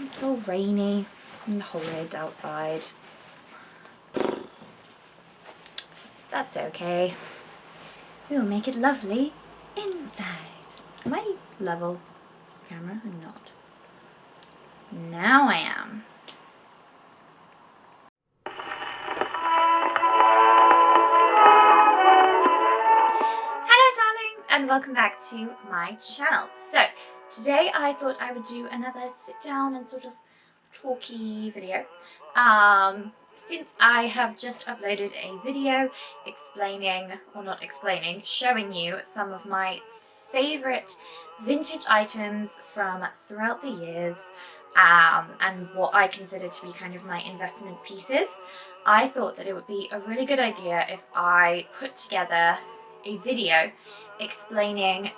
It's all rainy and horrid outside. That's okay. We'll make it lovely inside. Am I level camera or not? Now I am. And welcome back to my channel. So today I thought I would do another sit down and sort of talky video, since I have just uploaded a video explaining, or not explaining, showing you some of my favourite vintage items from throughout the years, and what I consider to be kind of my investment pieces. I thought that it would be a really good idea if I put together a video explaining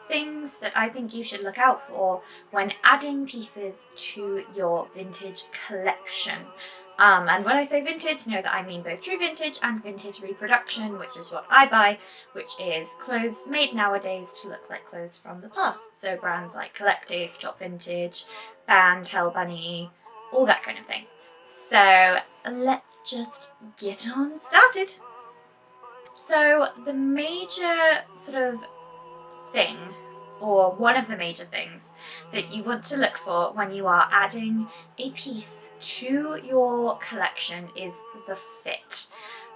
things that I think you should look out for when adding pieces to your vintage collection. And when I say vintage, know that I mean both true vintage and vintage reproduction, which is what I buy, which is clothes made nowadays to look like clothes from the past. So brands like Collective, TopVintage, Band, Hell Bunny, all that kind of thing. So let's just get on started. So the major sort of thing, or one of the major things that you want to look for when you are adding a piece to your collection is the fit.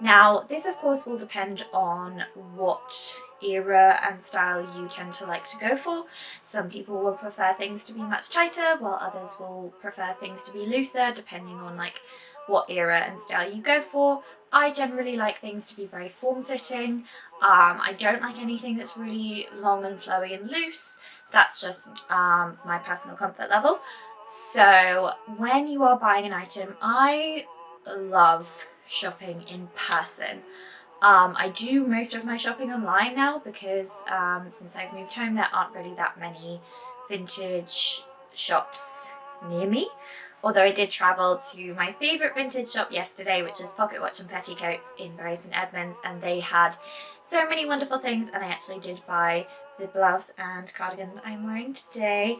Now this of course will depend on what era and style you tend to like to go for. Some people will prefer things to be much tighter, while others will prefer things to be looser, depending on like what era and style you go for. I generally like things to be very form-fitting. I don't like anything that's really long and flowy and loose. That's just my personal comfort level. So when you are buying an item, I love shopping in person. I do most of my shopping online now because since I've moved home there aren't really that many vintage shops near me. Although I did travel to my favourite vintage shop yesterday, which is Pocket Watch and Petticoats in Bury St Edmunds, and they had so many wonderful things, and I actually did buy the blouse and cardigan that I'm wearing today,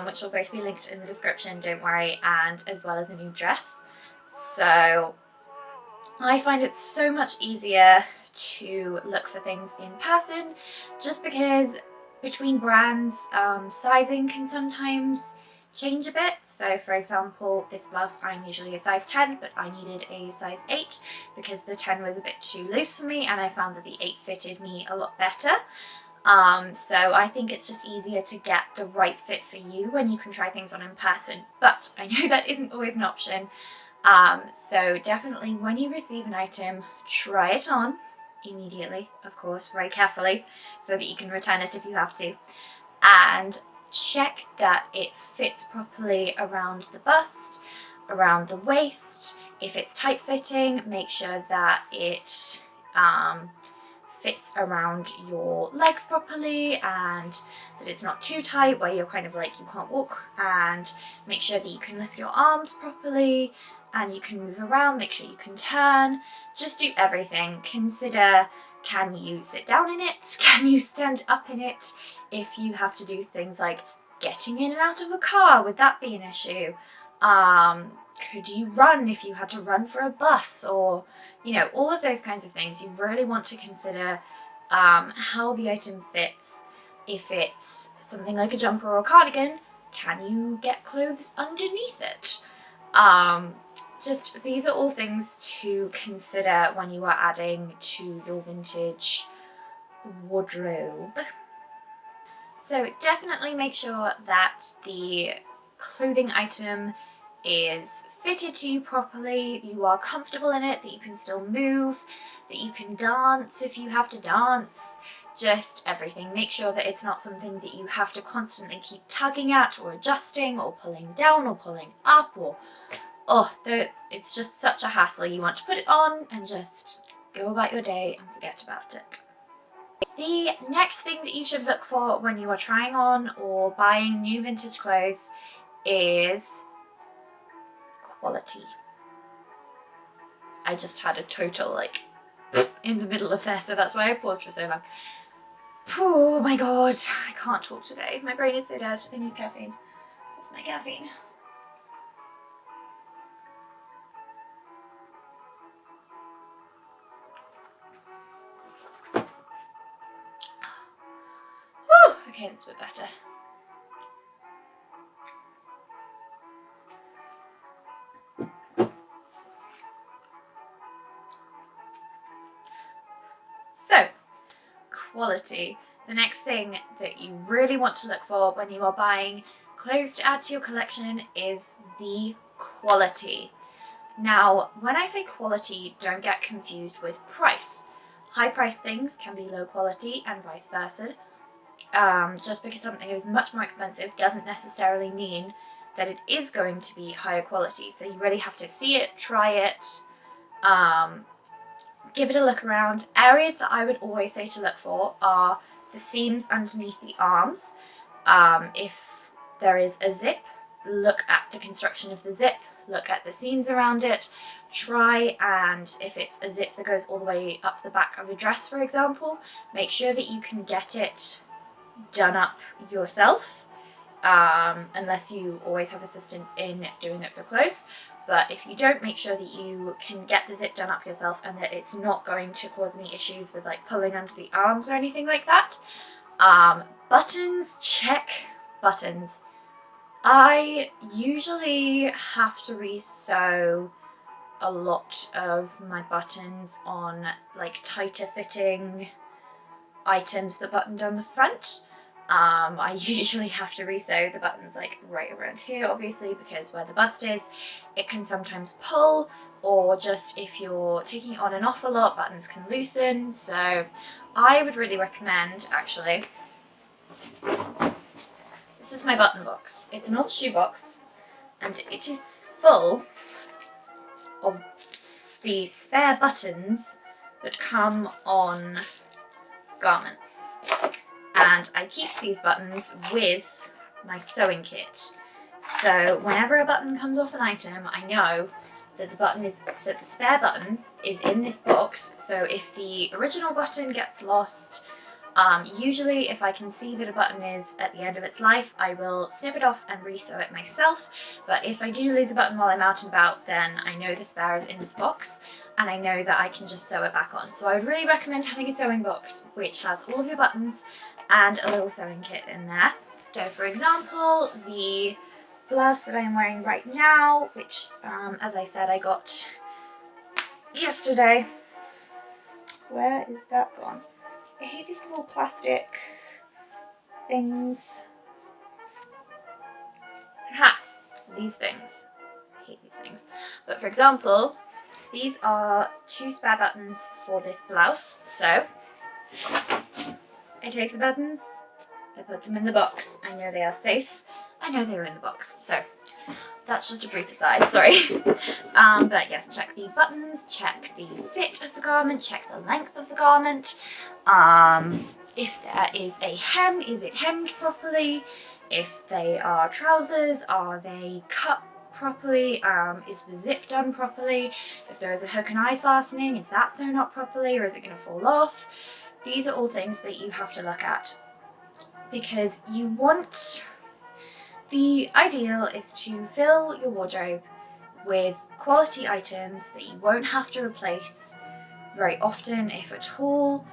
which will both be linked in the description, don't worry, and as well as a new dress. So I find it so much easier to look for things in person, just because between brands, sizing can sometimes change a bit. So for example, this blouse I'm usually a size 10, but I needed a size 8 because the 10 was a bit too loose for me, and I found that the 8 fitted me a lot better. So I think it's just easier to get the right fit for you when you can try things on in person, but I know that isn't always an option. So definitely when you receive an item, try it on immediately, of course, very carefully, so that you can return it if you have to, and check that it fits properly around the bust, around the waist. If it's tight fitting, make sure that it fits around your legs properly, and that it's not too tight where you're kind of like you can't walk, and make sure that you can lift your arms properly and you can move around, make sure you can turn, just do everything. Consider, can you sit down in it? Can you stand up in it? If you have to do things like getting in and out of a car, would that be an issue? Could you run if you had to run for a bus, or, you know, all of those kinds of things. You really want to consider how the item fits. If it's something like a jumper or a cardigan, can you get clothes underneath it? Just these are all things to consider when you are adding to your vintage wardrobe. So definitely make sure that the clothing item is fitted to you properly, you are comfortable in it, that you can still move, that you can dance if you have to dance, just everything. Make sure that it's not something that you have to constantly keep tugging at or adjusting or pulling down or pulling up, or it's just such a hassle. You want to put it on and just go about your day and forget about it. The next thing that you should look for when you are trying on or buying new vintage clothes is quality. I just had a total like in the middle of there, so that's why I paused for so long. Oh my god, I can't talk today. My brain is so dead. I need caffeine. Where's my caffeine? Okay, that's a bit better. So, quality. The next thing that you really want to look for when you are buying clothes to add to your collection is the quality. Now, when I say quality, don't get confused with price. High-priced things can be low quality and vice versa. Just because something is much more expensive doesn't necessarily mean that it is going to be higher quality. So you really have to see it, try it, give it a look around. Areas that I would always say to look for are the seams underneath the arms. If there is a zip, look at the construction of the zip, look at the seams around it, try and if it's a zip that goes all the way up the back of a dress, for example, make sure that you can get it done up yourself, unless you always have assistance in doing up your clothes. But if you don't, make sure that you can get the zip done up yourself and that it's not going to cause any issues with like pulling under the arms or anything like that. Buttons, check buttons. I usually have to re-sew a lot of my buttons on like tighter fitting items that button down the front. I usually have to re-sew the buttons like right around here, obviously, because where the bust is, it can sometimes pull, or just if you're taking it on and off a lot, buttons can loosen. So I would really recommend, actually, this is my button box. It's an old shoe box, and it is full of the spare buttons that come on garments. And I keep these buttons with my sewing kit. So whenever a button comes off an item, I know that the spare button is in this box. So if the original button gets lost, usually if I can see that a button is at the end of its life, I will snip it off and re-sew it myself. But if I do lose a button while I'm out and about, then I know the spare is in this box and I know that I can just sew it back on. So I would really recommend having a sewing box which has all of your buttons and a little sewing kit in there. So for example, the blouse that I'm wearing right now, which as I said I got yesterday. Where is that gone? I hate these little plastic things. Ha! These things. I hate these things. But for example, these are 2 spare buttons for this blouse. So I take the buttons, I put them in the box. I know they are safe. I know they're in the box. So that's just a brief aside, sorry. But yes, check the buttons, check the fit of the garment, check the length of the garment. If there is a hem, is it hemmed properly? If they are trousers, are they cut properly? Is the zip done properly? If there is a hook and eye fastening, is that sewn up properly, or is it going to fall off? These are all things that you have to look at, because you want, the ideal is to fill your wardrobe with quality items that you won't have to replace very often, if at all,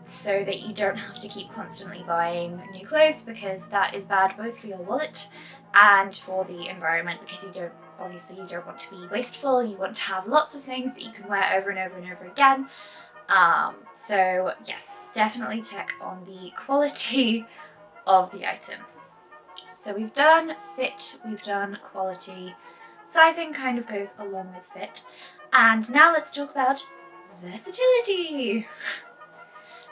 so that you don't have to keep constantly buying new clothes, because that is bad both for your wallet and for the environment, because you don't want to be wasteful. You want to have lots of things that you can wear over and over and over again. So yes, definitely check on the quality of the item. So we've done fit, we've done quality, sizing kind of goes along with fit, and now let's talk about versatility.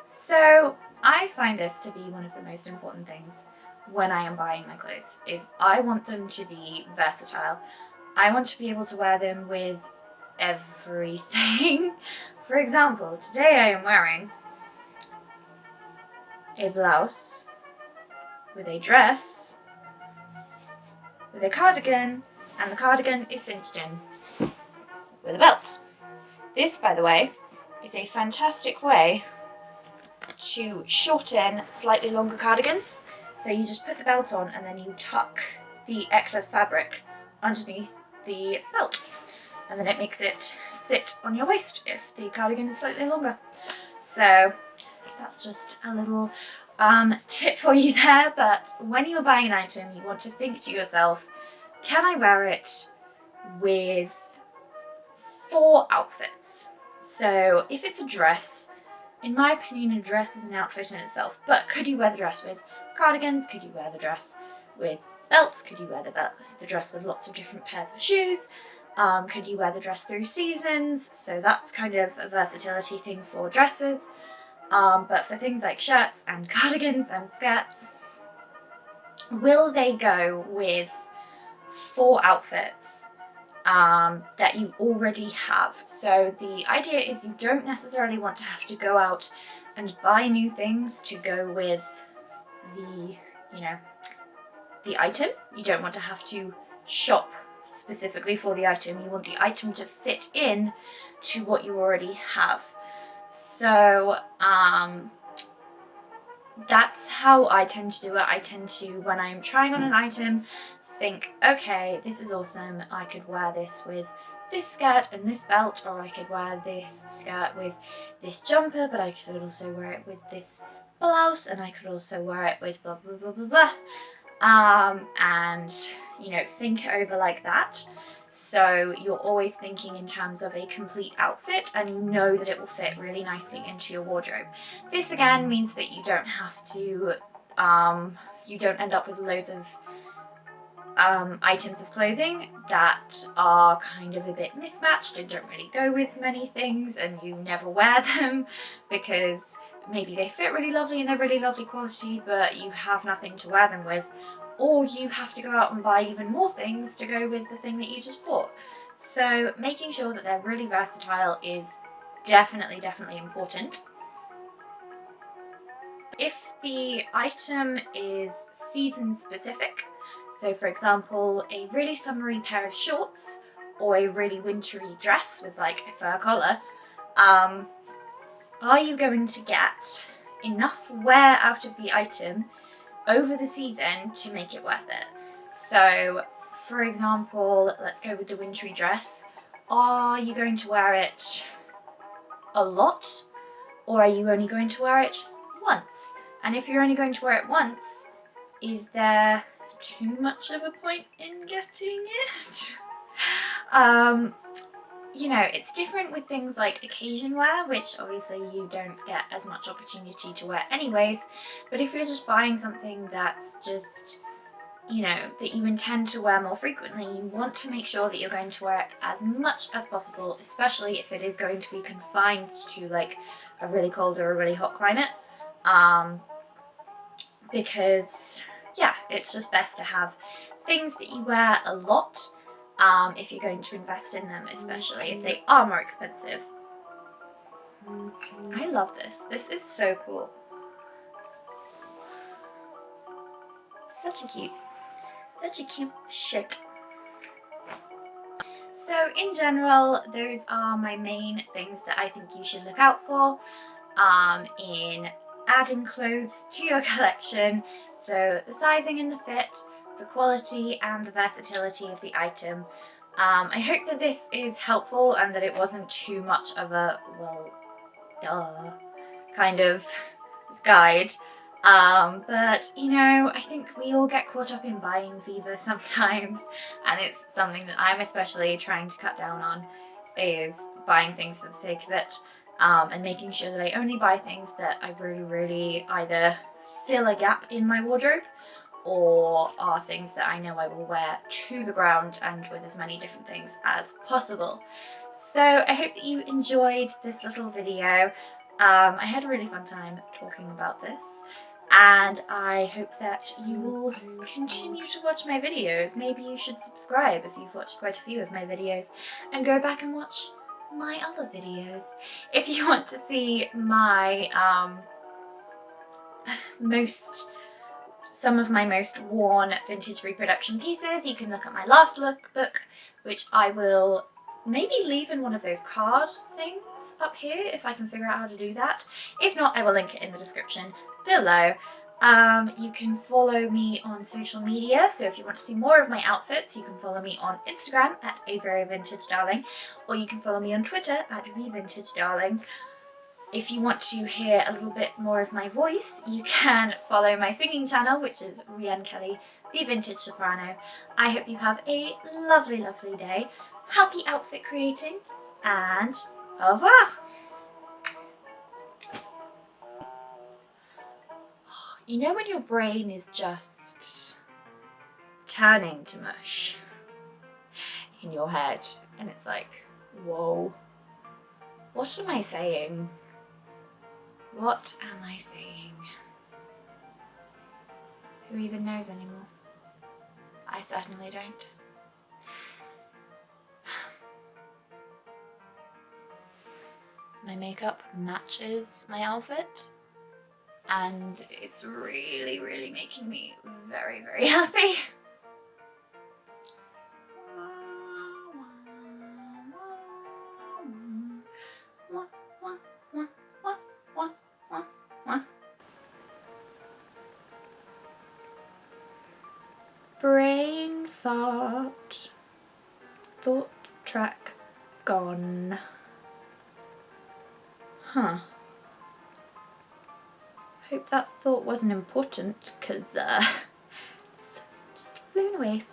So I find this to be one of the most important things when I am buying my clothes, is I want them to be versatile. I want to be able to wear them with everything. For example, today I am wearing a blouse with a dress with a cardigan, and the cardigan is cinched in with a belt. This, by the way, is a fantastic way to shorten slightly longer cardigans. So you just put the belt on and then you tuck the excess fabric underneath the belt, and then it makes it sit on your waist if the cardigan is slightly longer. So that's just a little tip for you there, but when you're buying an item, you want to think to yourself, can I wear it with 4 outfits? So if it's a dress, in my opinion, a dress is an outfit in itself, but could you wear the dress with cardigans? Could you wear the dress with belts? Could you wear the dress with lots of different pairs of shoes? Could you wear the dress through seasons? So that's kind of a versatility thing for dresses. But for things like shirts and cardigans and skirts, will they go with 4 outfits that you already have? So the idea is you don't necessarily want to have to go out and buy new things to go with the, the item. You don't want to have to shop specifically for the item. You want the item to fit in to what you already have. So that's how I tend to do it. I tend to, when I'm trying on an item, think, okay, this is awesome, I could wear this with this skirt and this belt, or I could wear this skirt with this jumper, but I could also wear it with this blouse, and I could also wear it with blah blah blah blah blah. And think over like that. So you're always thinking in terms of a complete outfit, and you know that it will fit really nicely into your wardrobe. This again means that you don't have to, you don't end up with loads of items of clothing that are kind of a bit mismatched and don't really go with many things, and you never wear them because maybe they fit really lovely and they're really lovely quality, but you have nothing to wear them with. Or you have to go out and buy even more things to go with the thing that you just bought. So making sure that they're really versatile is definitely important. If the item is season specific, so for example, a really summery pair of shorts or a really wintry dress with like a fur collar, are you going to get enough wear out of the item over the season to make it worth it? So for example, let's go with the wintry dress. Are you going to wear it a lot, or are you only going to wear it once? And if you're only going to wear it once, is there too much of a point in getting it? It's different with things like occasion wear, which obviously you don't get as much opportunity to wear anyways, but if you're just buying something that's just, that you intend to wear more frequently, you want to make sure that you're going to wear it as much as possible, especially if it is going to be confined to like a really cold or a really hot climate, because it's just best to have things that you wear a lot, if you're going to invest in them, especially if they are more expensive. I love this. This is so cool. Such a cute shirt. So in general, those are my main things that I think you should look out for in adding clothes to your collection. So the sizing and the fit, the quality and the versatility of the item. I hope that this is helpful and that it wasn't too much of a, well, duh, kind of guide. But I think we all get caught up in buying fever sometimes, and it's something that I'm especially trying to cut down on, is buying things for the sake of it, and making sure that I only buy things that I really either fill a gap in my wardrobe or are things that I know I will wear to the ground and with as many different things as possible. So I hope that you enjoyed this little video. I had a really fun time talking about this, and I hope that you will continue to watch my videos. Maybe you should subscribe if you've watched quite a few of my videos, and go back and watch my other videos. If you want to see my some of my most worn vintage reproduction pieces, you can look at my last lookbook, which I will maybe leave in one of those card things up here if I can figure out how to do that. If not, I will link it in the description below. You can follow me on social media, so if you want to see more of my outfits, you can follow me on Instagram at @averyvintagedarling, or you can follow me on Twitter at @vvintagedarling. If you want to hear a little bit more of my voice, you can follow my singing channel, which is Rhiannon Kelly, the Vintage Soprano. I hope you have a lovely, lovely day. Happy outfit creating, and au revoir! You know when your brain is just turning to mush in your head, and it's like, whoa, what am I saying? What am I saying? Who even knows anymore? I certainly don't. My makeup matches my outfit, and it's really, really making me very, very happy. Brain fart. Thought track gone. Huh. Hope that thought wasn't important, because just flown away.